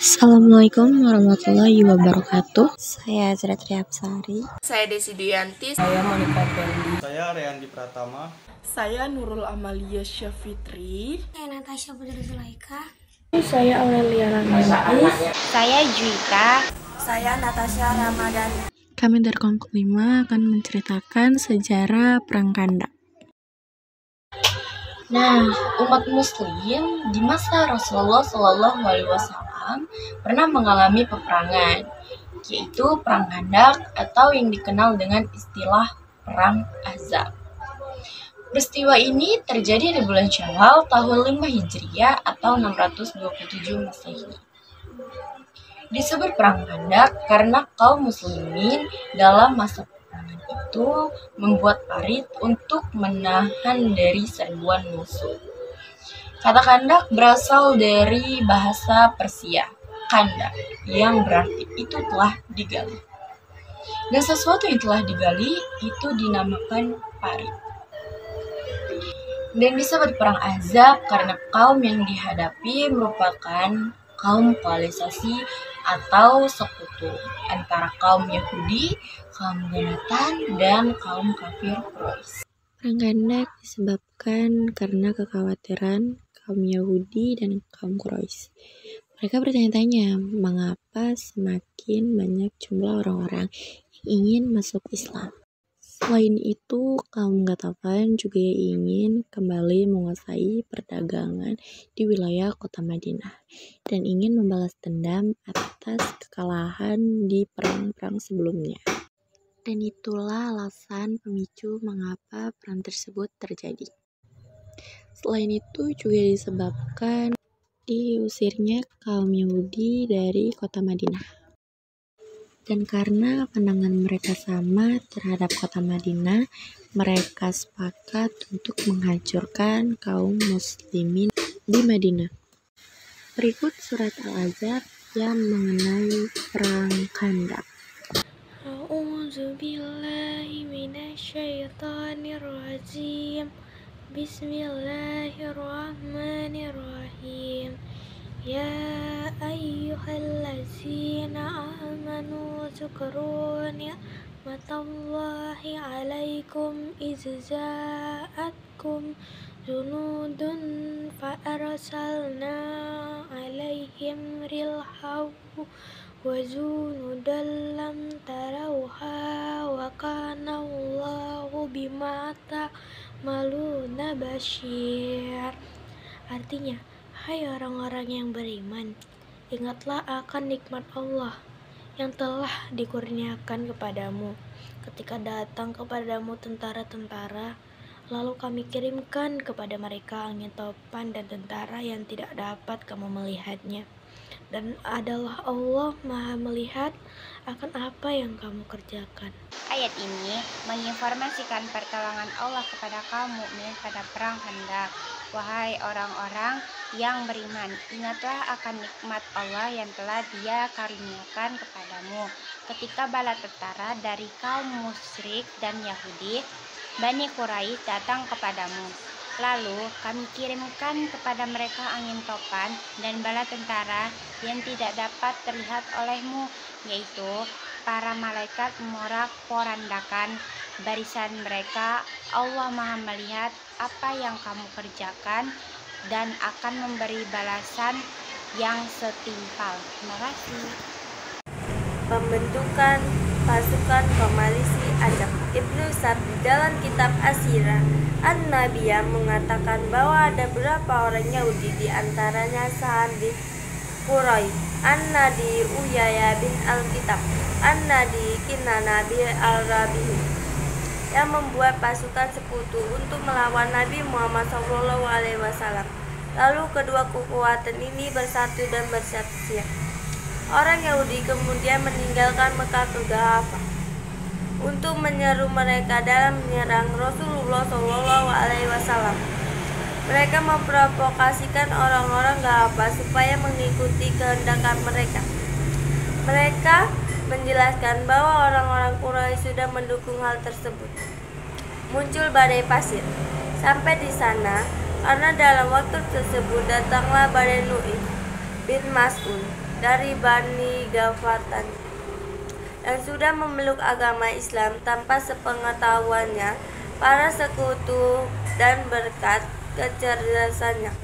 Assalamualaikum warahmatullahi wabarakatuh. Saya Azra Triapsari. Saya Desi Duyanti. Saya Monica Fendi. Saya Reandi Pratama. Saya Nurul Amalia Syafitri. Saya Natasha Putri Zulaika. Saya Aurelia Ramandis. Saya Juita. Saya Natasha Ramadhani. Kami dari kelompok 5 akan menceritakan sejarah Perang Khandaq. Nah, umat Muslim di masa Rasulullah SAW pernah mengalami peperangan, yaitu Perang Khandaq atau yang dikenal dengan istilah Perang Ahzab. Peristiwa ini terjadi di bulan Syawal tahun 5 Hijriah atau 627 Masehi. Disebut Perang Khandaq karena kaum muslimin dalam masa peperangan itu membuat parit untuk menahan dari serbuan musuh. Kata Khandaq berasal dari bahasa Persia, Khandaq, yang berarti itu telah digali. Dan sesuatu yang telah digali itu dinamakan parit. Dan disebut Perang Ahzab karena kaum yang dihadapi merupakan kaum koalisasi atau sekutu antara kaum Yahudi, kaum Ghanatan, dan kaum kafir Quraisy. Perang Khandaq disebabkan karena kekhawatiran kaum Yahudi dan kaum Quraisy. Mereka bertanya-tanya mengapa semakin banyak jumlah orang-orang yang ingin masuk Islam. Selain itu, kaum Ghatafan juga ingin kembali menguasai perdagangan di wilayah kota Madinah dan ingin membalas dendam atas kekalahan di perang-perang sebelumnya. Dan itulah alasan pemicu mengapa perang tersebut terjadi. Selain itu juga disebabkan diusirnya kaum Yahudi dari kota Madinah. Dan karena pandangan mereka sama terhadap kota Madinah, mereka sepakat untuk menghancurkan kaum muslimin di Madinah. Berikut surat Al-Ahzab yang mengenai Perang Khandaq. A'udzu billahi minasyaitonir rajim. Bismillahirrahmanirrahim. Ya ayyuhallazina amanu dzkuru ni'matallahi 'alaikum iz ja'atkum junudun fa arsalna 'alaihim rilhaw wa junudan lam tarawha wa kana Allahu bima ta'maluna basyir. Artinya, hai orang-orang yang beriman, ingatlah akan nikmat Allah yang telah dikurniakan kepadamu ketika datang kepadamu tentara-tentara, lalu kami kirimkan kepada mereka angin topan dan tentara yang tidak dapat kamu melihatnya. Dan adalah Allah Maha melihat akan apa yang kamu kerjakan. Ayat ini menginformasikan pertolongan Allah kepada kaum mukmin pada perang Khandaq. Wahai orang-orang yang beriman, ingatlah akan nikmat Allah yang telah Dia karuniakan kepadamu ketika bala tentara dari kaum musyrik dan Yahudi, Bani Quraisy datang kepadamu. Lalu kami kirimkan kepada mereka angin topan dan bala tentara yang tidak dapat terlihat olehmu, yaitu para malaikat morak-porandakan barisan mereka. Allah Maha melihat apa yang kamu kerjakan dan akan memberi balasan yang setimpal. Terima kasih. Pembentukan pasukan koalisi Ajak. Ibnu Sa'd di dalam kitab As-Sirah An-Nabiyah mengatakan bahwa ada beberapa orang Yahudi di antaranya Sa'ad bin Quraisy, An-Nadi Uyaya bin Al-Kitab, An-Nadi Kinana bin Al-Rabihi, yang membuat pasukan sekutu untuk melawan Nabi Muhammad SAW. Lalu kedua kekuatan ini bersatu dan bersetia. Orang Yahudi kemudian meninggalkan Mekah ke Ghafa untuk menyeru mereka dalam menyerang Rasulullah SAW. Mereka memprovokasikan orang-orang Ghafa supaya mengikuti kehendak mereka. Mereka menjelaskan bahwa orang-orang Quraisy sudah mendukung hal tersebut. Muncul badai pasir sampai di sana karena dalam waktu tersebut datanglah badai Nu'aim bin Mas'ud dari Bani Ghafatan yang sudah memeluk agama Islam tanpa sepengetahuannya para sekutu dan berkat kecerdasannya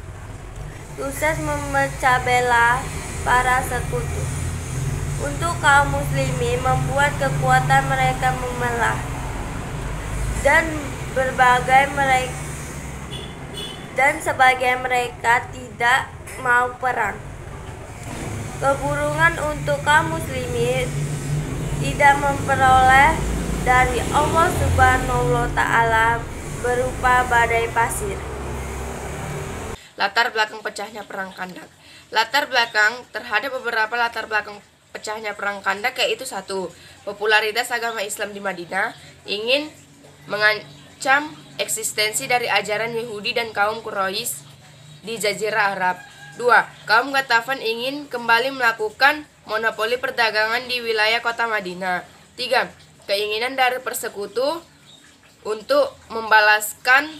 sukses memecah belah para sekutu. Untuk kaum muslimin membuat kekuatan mereka memelah dan sebagian mereka tidak mau perang. Keburukan untuk kaum muslimin tidak memperoleh dari Allah Subhanahu wa Ta'ala berupa badai pasir. Latar belakang pecahnya perang Khandak. Latar belakang terhadap beberapa latar belakang pecahnya perang Khandak yaitu 1. Popularitas agama Islam di Madinah ingin mengancam eksistensi dari ajaran Yahudi dan kaum Quraisy di Jazirah Arab. 2. Kaum Ghatafan ingin kembali melakukan monopoli perdagangan di wilayah kota Madinah. 3. Keinginan dari persekutu untuk membalaskan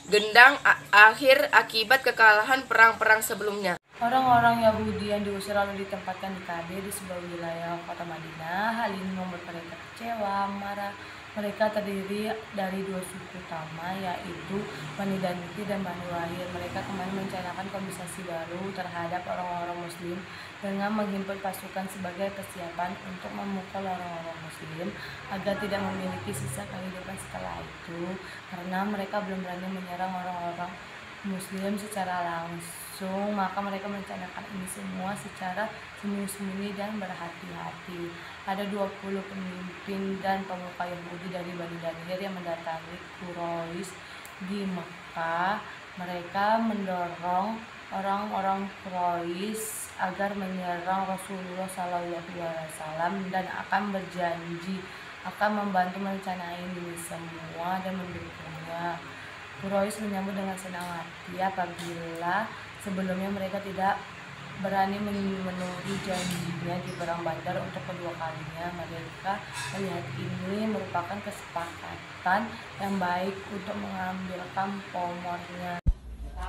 gendang akhir akibat kekalahan perang-perang sebelumnya. Orang-orang Yahudi yang diusir lalu ditempatkan di Kade di sebuah wilayah kota Madinah. Hal ini membuat mereka kecewa, marah. Mereka terdiri dari 2 suku utama, yaitu Bani Daniti dan Bani Wahir. Mereka kembali merencanakan komisasi baru terhadap orang-orang Muslim dengan menghimpun pasukan sebagai persiapan untuk memukul orang-orang Muslim agar tidak memiliki sisa kehidupan setelah itu, karena mereka belum berani menyerang orang-orang Muslim secara langsung. Maka mereka merencanakan ini semua secara sembunyi-sembunyi dan berhati-hati. Ada 20 pemimpin dan pemuka Yahudi dari Bani Danir yang mendatangi Quraisy di Mekah. Mereka mendorong orang-orang Quraisy agar menyerang Rasulullah SAW dan akan berjanji akan membantu merencanakan ini semua dan mendukungnya. Quraisy menyambut dengan senang hati apabila sebelumnya mereka tidak berani memenuhi janjinya di perang Badar untuk kedua kalinya. Mereka melihat ini merupakan kesepakatan yang baik untuk mengambilkan pamornya.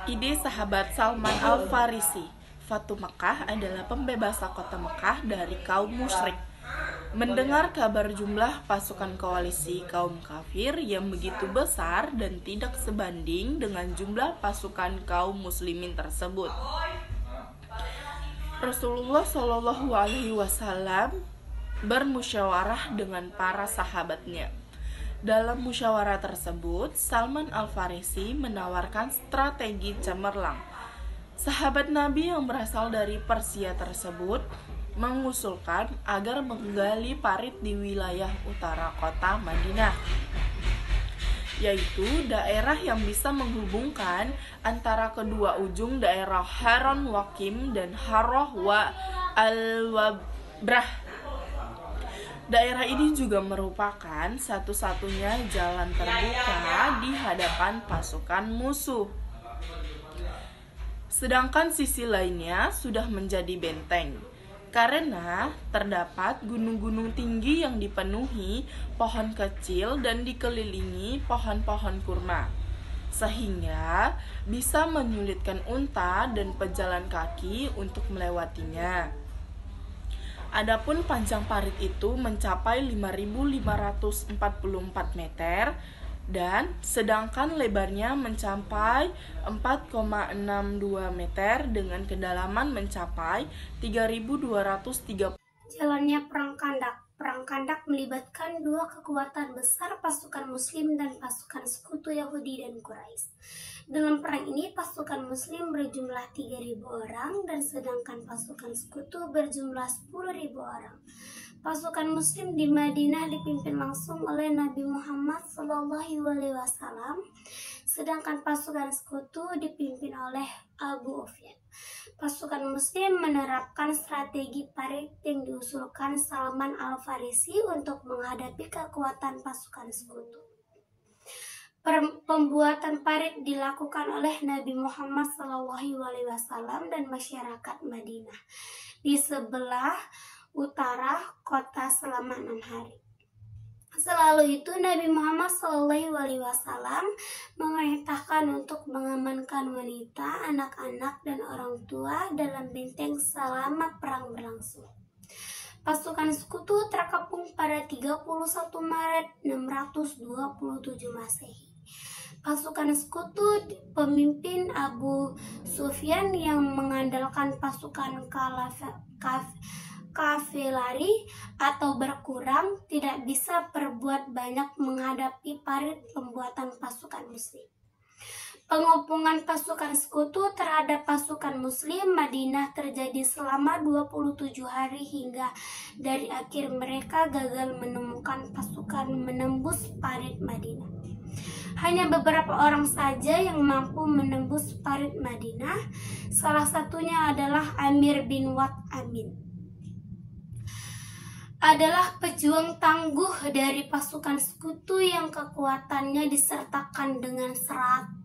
Ide sahabat Salman Al-Farisi. Fatu Mekah adalah pembebasan kota Mekah dari kaum musyrik. Mendengar kabar jumlah pasukan koalisi kaum kafir yang begitu besar dan tidak sebanding dengan jumlah pasukan kaum muslimin tersebut, Rasulullah Shallallahu Alaihi Wasallam bermusyawarah dengan para sahabatnya. Dalam musyawarah tersebut, Salman Al-Farisi menawarkan strategi cemerlang. Sahabat Nabi yang berasal dari Persia tersebut mengusulkan agar menggali parit di wilayah utara kota Madinah, yaitu daerah yang bisa menghubungkan antara kedua ujung daerah Haron Wakim dan Harroh wa Al-Wabrah. Daerah ini juga merupakan satu-satunya jalan terbuka di hadapan pasukan musuh. Sedangkan sisi lainnya sudah menjadi benteng, karena terdapat gunung-gunung tinggi yang dipenuhi pohon kecil dan dikelilingi pohon-pohon kurma, sehingga bisa menyulitkan unta dan pejalan kaki untuk melewatinya. Adapun panjang parit itu mencapai 5.544 meter dan sedangkan lebarnya mencapai 4,62 meter dengan kedalaman mencapai 3.230. Jalannya Perang Khandak. Perang Khandak melibatkan 2 kekuatan besar, pasukan Muslim dan pasukan sekutu Yahudi dan Quraisy. Dalam perang ini pasukan Muslim berjumlah 3.000 orang dan sedangkan pasukan sekutu berjumlah 10.000 orang. Pasukan Muslim di Madinah dipimpin langsung oleh Nabi Muhammad SAW, sedangkan pasukan sekutu dipimpin oleh Abu Sufyan. Pasukan Muslim menerapkan strategi parit yang diusulkan Salman Al-Farisi untuk menghadapi kekuatan pasukan sekutu. Pembuatan parit dilakukan oleh Nabi Muhammad SAW dan masyarakat Madinah di sebelah utara kota selama 6 hari. Selalu itu Nabi Muhammad SAW memerintahkan untuk mengamankan wanita, anak-anak, dan orang tua dalam benteng selama perang berlangsung. Pasukan sekutu terkepung pada 31 Maret 627 Masehi. Pasukan sekutu pemimpin Abu Sufyan yang mengandalkan pasukan kavaleri atau berkurang tidak bisa berbuat banyak menghadapi parit pembuatan pasukan muslim. Pengepungan pasukan sekutu terhadap pasukan muslim Madinah terjadi selama 27 hari hingga dari akhir mereka gagal menemukan pasukan menembus parit Madinah. Hanya beberapa orang saja yang mampu menembus parit Madinah, salah satunya adalah Amir bin Wad Amin. Adalah pejuang tangguh dari pasukan sekutu yang kekuatannya disertakan dengan 100.000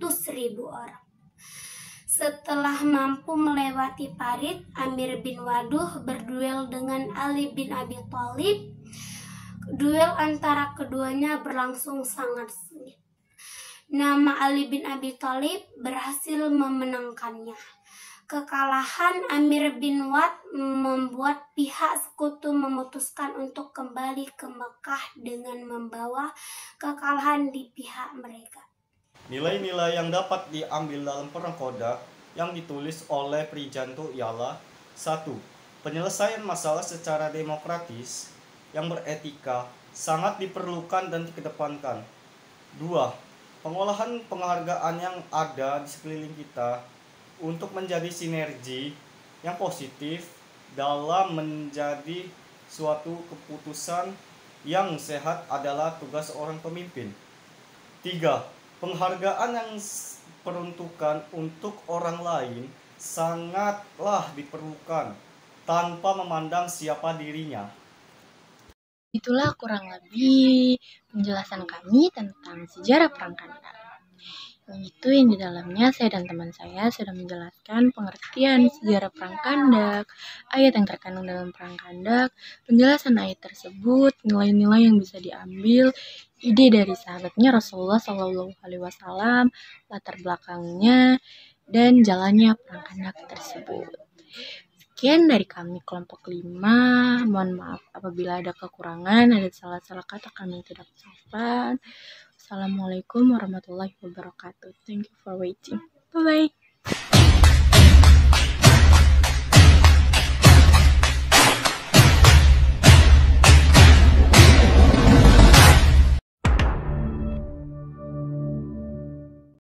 orang. Setelah mampu melewati parit, Amir bin Waduh berduel dengan Ali bin Abi Thalib. Duel antara keduanya berlangsung sangat sengit. Nama Ali bin Abi Thalib berhasil memenangkannya. Kekalahan Amir bin Wad membuat pihak sekutu memutuskan untuk kembali ke Mekah dengan membawa kekalahan di pihak mereka. Nilai-nilai yang dapat diambil dalam perang Khandaq yang ditulis oleh Prijanto ialah 1. Penyelesaian masalah secara demokratis yang beretika sangat diperlukan dan dikedepankan. 2. Pengolahan penghargaan yang ada di sekeliling kita untuk menjadi sinergi yang positif dalam menjadi suatu keputusan yang sehat adalah tugas seorang pemimpin. 3. Penghargaan yang peruntukan untuk orang lain sangatlah diperlukan tanpa memandang siapa dirinya. Itulah kurang lebih penjelasan kami tentang sejarah Perang Khandaq. Itu yang di dalamnya saya dan teman saya sudah menjelaskan pengertian sejarah Perang Khandaq, ayat yang terkandung dalam Perang Khandaq, penjelasan ayat tersebut, nilai-nilai yang bisa diambil, ide dari sahabatnya Rasulullah SAW, latar belakangnya, dan jalannya Perang Khandaq tersebut. Sekian dari kami kelompok 5. Mohon maaf apabila ada kekurangan, ada salah-salah kata kami yang tidak sopan. Assalamualaikum warahmatullahi wabarakatuh. Thank you for waiting. Bye-bye.